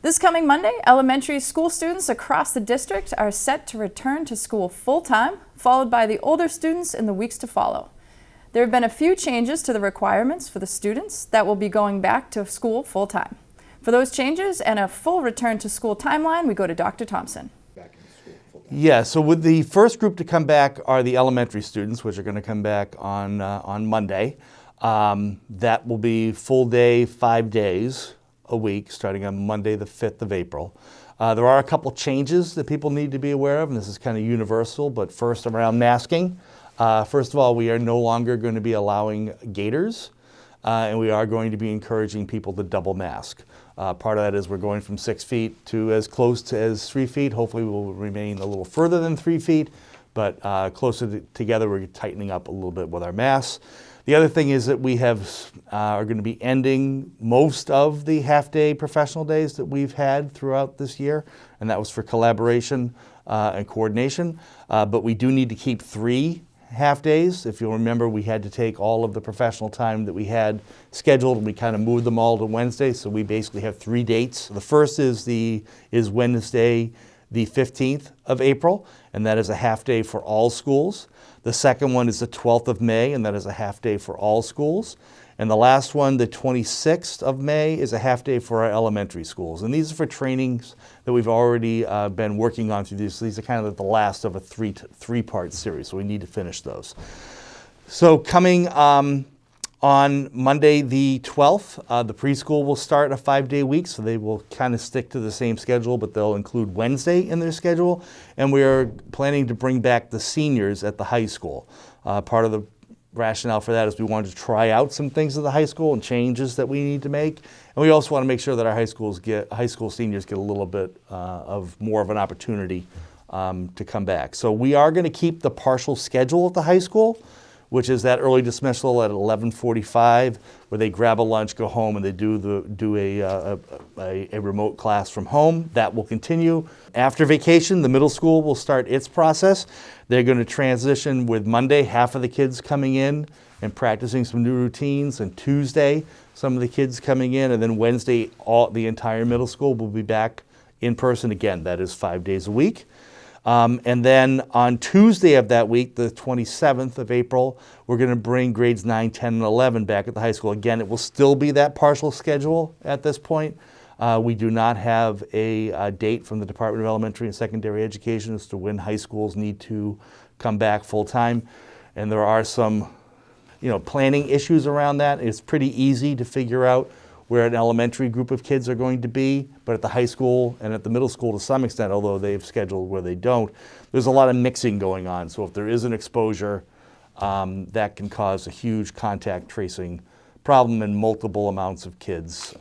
This coming Monday, elementary school students across the district are set to return to school full-time, followed by the older students in the weeks to follow. There have been a few changes to the requirements for the students that will be going back to school full-time. For those changes and a full return to school timeline, we go to Dr. Thompson. Yeah, so with the first group to come back are the elementary students, which are going to come back on Monday. That will be full day, 5 days a week, starting on Monday, the 5th of April. There are a couple changes that people need to be aware of, and this is kind of universal, but first around masking. First of all, we are no longer going to be allowing gaiters, and we are going to be encouraging people to double mask. Part of that is we're going from 6 feet to as close to as 3 feet. Hopefully we'll remain a little further than 3 feet, but closer together we're tightening up a little bit with our masks. The other thing is that we are going to be ending most of the half-day professional days that we've had throughout this year, and that was for collaboration and coordination. But we do need to keep 3 half-days. If you'll remember, we had to take all of the professional time that we had scheduled, and we kind of moved them all to Wednesday, so we basically have 3 dates. The first is Wednesday, the 15th of April, and that is a half-day for all schools. The second one is the 12th of May, and that is a half-day for all schools. And the last one, the 26th of May, is a half-day for our elementary schools. And these are for trainings that we've already been working on through these. These are kind of the last of a three-part series, so we need to finish those. So coming on Monday the 12th, the preschool will start a 5-day week, so they will kind of stick to the same schedule, but they'll include Wednesday in their schedule. And we are planning to bring back the seniors at the high school. Part of the rationale for that is we wanted to try out some things at the high school and changes that we need to make. And we also want to make sure that our high school seniors get a little bit more of an opportunity to come back. So we are going to keep the partial schedule at the high school, which is that early dismissal at 11:45, where they grab a lunch, go home, and they do a remote class from home. That will continue. After vacation, the middle school will start its process. They're going to transition with Monday, half of the kids coming in and practicing some new routines, and Tuesday, some of the kids coming in, and then Wednesday, the entire middle school will be back in person again. That is 5 days a week. And then on Tuesday of that week, the 27th of April, we're going to bring grades 9, 10, and 11 back at the high school. Again, it will still be that partial schedule at this point. We do not have a date from the Department of Elementary and Secondary Education as to when high schools need to come back full-time. And there are some planning issues around that. It's pretty easy to figure out where an elementary group of kids are going to be, but at the high school and at the middle school to some extent, although they've scheduled where they don't, there's a lot of mixing going on. So if there is an exposure, that can cause a huge contact tracing problem and multiple amounts of kids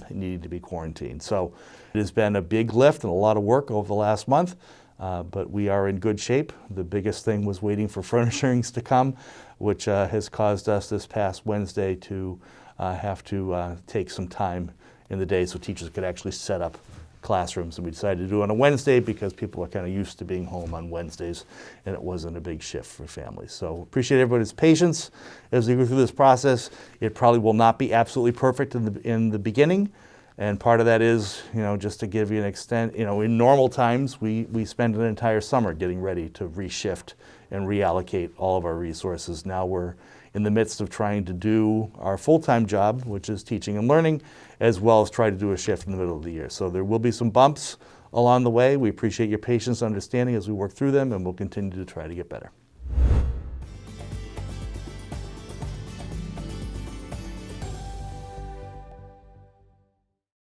needing to be quarantined. So it has been a big lift and a lot of work over the last month, but we are in good shape. The biggest thing was waiting for furnishings to come, which has caused us this past Wednesday to have to take some time in the day so teachers could actually set up classrooms. And we decided to do it on a Wednesday because people are kind of used to being home on Wednesdays, and it wasn't a big shift for families. So appreciate everybody's patience as we go through this process. It probably will not be absolutely perfect in the beginning, and part of that is, just to give you an extent, in normal times, we spend an entire summer getting ready to reshift and reallocate all of our resources. Now we're in the midst of trying to do our full-time job, which is teaching and learning, as well as try to do a shift in the middle of the year. So there will be some bumps along the way. We appreciate your patience and understanding as we work through them, and we'll continue to try to get better.